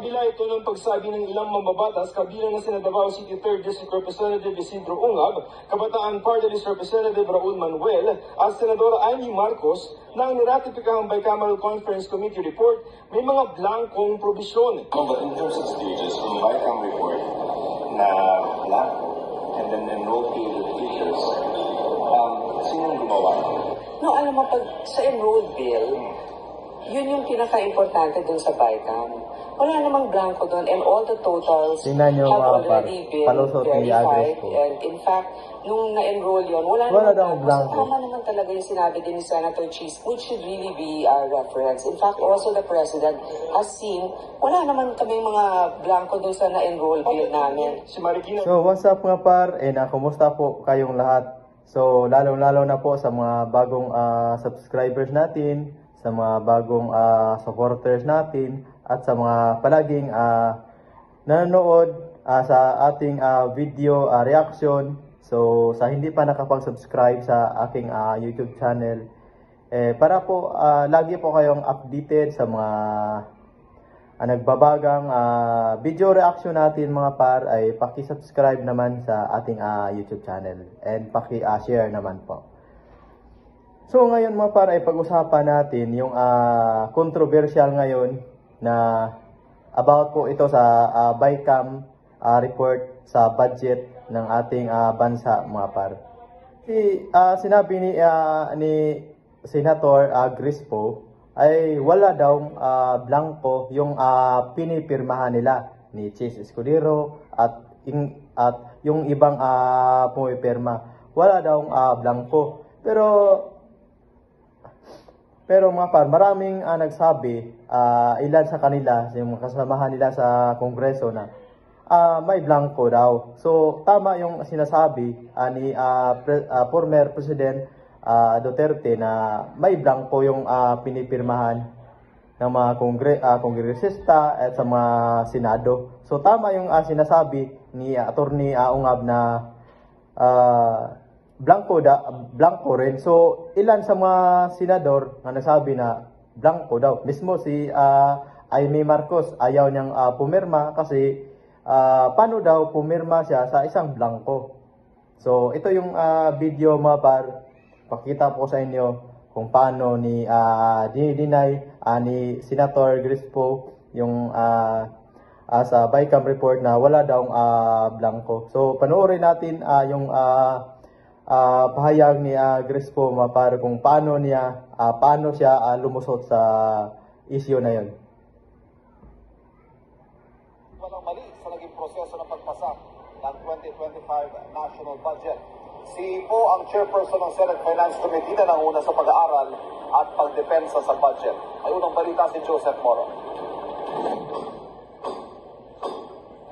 Bila ito ng pagsabi ng ilang mambabatas kabilang na sina Davao City 3rd District Representative Isidro Ungab, Kabataan Party List Representative Raul Manuel at Senadora Amy Marcos na ang niratipikahang Bicameral Conference Committee report may mga blankong probisyon. But in terms of stages, from the Bicam report na blanco and then enrolled period features, sino gumawa? No, alam mo, pag sa enrolled bill, yun yung pinaka-importante dun sa Bicam. Wala namang blanco doon and all the totals have already been verified. And in fact, nung na-enroll yun, wala namang blanco. Tama naman talaga yung sinabi din ni Senator Cheese, which should really be our reference. In fact, also the President has seen, wala naman kami mga blanco doon sa na-enroll bill namin. So, what's up mga par? Kumusta po kayong lahat? So, lalong-lalo na po sa mga bagong subscribers natin, sa mga bagong supporters natin, at sa mga palaging nanonood sa ating video reaction. So sa hindi pa nakapag-subscribe sa aking YouTube channel, para po lagi po kayong updated sa mga nagbabagang video reaction natin mga par, ay paki-subscribe naman sa ating YouTube channel and paki-share naman po. So ngayon mga par ay pag-usapan natin yung controversial ngayon na about po ito sa Bicam report sa budget ng ating bansa mga par. Sinabi ni Senator Crispo ay wala daw blanco yung pinipirmahan nila ni Chis Escudero at yung ibang pumipirma. Wala daw blanco. Pero mga par, maraming nagsabi, ilan sa kanila, yung kasamahan nila sa Kongreso na may blanco daw. So tama yung sinasabi ni former President Duterte na may blanco yung pinipirmahan ng mga kongresista at sa mga Senado. So tama yung sinasabi ni Attorney Ungab na blanco rin. So ilan sa mga senador na nasabi na blanco daw. Mismo si Amy Marcos ayaw niyang pumirma kasi paano daw pumirma siya sa isang blanco. So ito yung video mga par, pakita po sa inyo kung paano ni dinideny ni Senator Crispo yung sa Bicam report na wala daw blanco. So panoorin natin yung pahayag ni Crispo para kung paano siya lumusot sa issue na yon. Walang mali sa naging proseso ng pagpasa ng 2025 national budget. Si po ang chairperson ng Senate Finance Committee na nanguna sa pag-aaral at pagdepensa sa budget. May unang balita si Joseph Moro.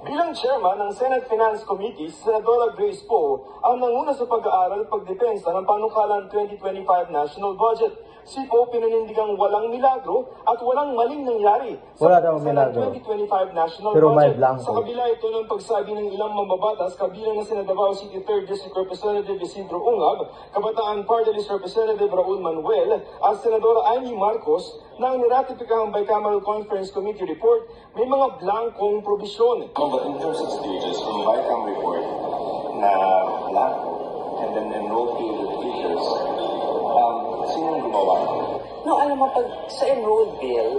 Bilang chairman ng Senate Finance Committee, Senadora Grace Poe ang nanguna sa pag-aaral at pagdepensa ng panukalang 2025 national budget. Si Poe pinanindigang walang milagro at walang maling nangyari sa 2025 national pero budget. Sa kabila ito ng pagsabi ng ilang mambabatas kabilang na sina Davao City 3rd District Representative Isidro Ungab, Kabataan Party List Representative Raul Manuel at Senadora Amy Marcos na ang niratipikahang Bicameral Conference Committee report may mga blankong probisyon. But in terms of stages, from the Bicam report na blanco and then enrolled period features, sino gumawa? No, alam mo, pag sa enrolled bill,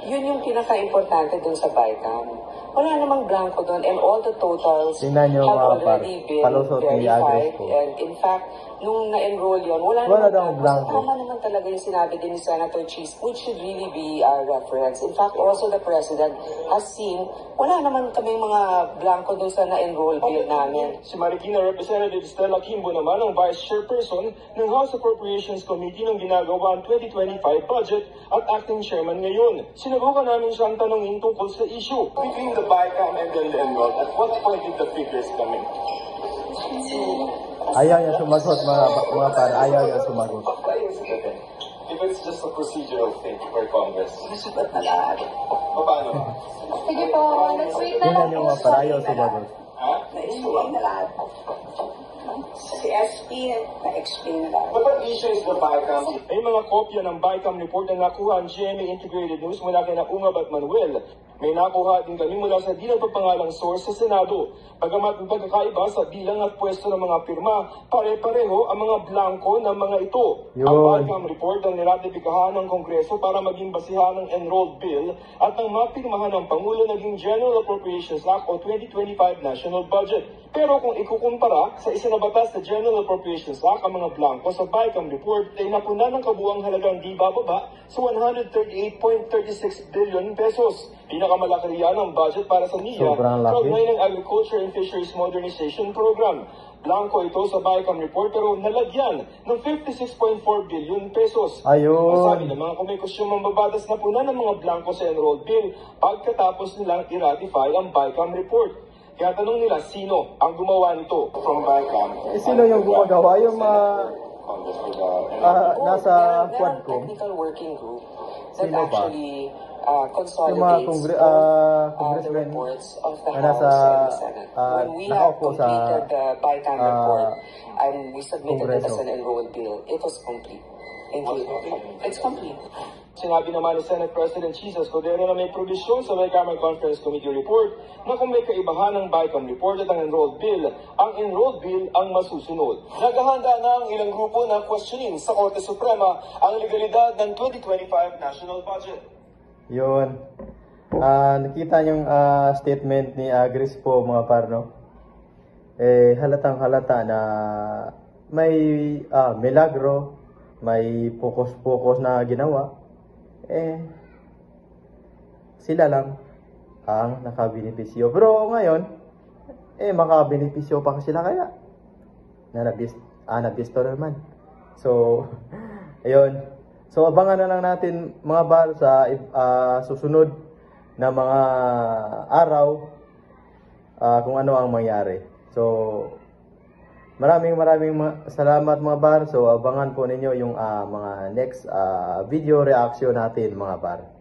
yun yung pinaka-importante dun sa Bicam. Wala namang blanco doon and all the totals have already been verified. And in fact, nung na-enroll yun, wala namang blanco. Tama naman talaga yung sinabi din ni Senator Cheese, which should really be our reference. In fact, also the President has seen, wala naman kami mga blanco doon sa na-enroll bill namin. Si Marikina Representative Stella Kimbo naman ang Vice Chairperson ng House Appropriations Committee ng ginagawang 2025 budget at acting chairman ngayon. Sinubukan namin siyang tanongin tungkol sa issue. Between the Bicam and then the enrolled, at what point did the figures come in? Ayaw niya sumagot mga par, ayaw niya sumagot. If it's just a procedural thing for Congress. Nasulat na lahat. Paano? Sige po, let's wait na Tingnan niyo mga par, ayaw sumagot. Ha? Naisuwag na lahat. Si SP na-explain na lang. But what issue is the BICAM? May mga kopya ng BICAM report na nakuha ang GMA Integrated News mula kay Ungab at Manuel. May nakuha din kami mula sa di nagpapangalang source sa Senado. Bagamat ang pagkakaiba sa bilang at pwesto ng mga pirma, pare-pareho ang mga blanco ng mga ito. Yun. Ang BICAM report ang niratipikahan ng Kongreso para maging basihan ng enrolled bill at ang mapirmahan ng Pangulo naging General Appropriations Act o 2025 National Budget. Pero kung ikukumpara sa isinabatas sa General Appropriations Act, ang mga blanco sa BICAM report ay napunan ng kabuang halagang di bababa sa 138.36 billion pesos. Pinakamalaki riyan ang budget para sa NIA, Sobrang laki. kaugnay ng Agriculture and Fisheries Modernization Program. Blanco ito sa BICAM report pero nalagyan ng 56.4 billion pesos. Ayun. Ang sabi ng mga kumikusyong mambabatas na punan ng mga blanco sa enrolled bill pagkatapos nilang i-ratify ang BICAM report. Kaya tanong nila, sino ang gumawa nito? From BICAM. Sino yung gumagawa? Yung nasa Merong Quadcom? technical working group that Sino ba? actually Yung mga consolidates the congressmen reports of the na House nasa, and the Senate. When we have nakaupo sa, completed the BICAM report and we submitted it as Kongreso. an enrolled bill, it was complete. Thank you. It's complete. Sinabi naman ni Senate President Jesus Cordero na may probisyon sa Bicameral Conference Committee report na kung may kaibahan ng BICAM report at ang enrolled bill ang masusunod. Naghahanda na ang ilang grupo na questioning sa Korte Suprema ang legalidad ng 2025 national budget. yun. Nakita yung statement ni Agris po mga parno. Halatang halata na may milagro, may focus na ginawa. Sila lang ang nakabenepisyo. Pero ngayon, makabenepisyo pa sila kaya nabisto naman. So, ayun. So, abangan na lang natin mga bar sa susunod na mga araw kung ano ang mangyari. So, maraming salamat mga bar. So, abangan po ninyo yung mga next video reaction natin mga bar.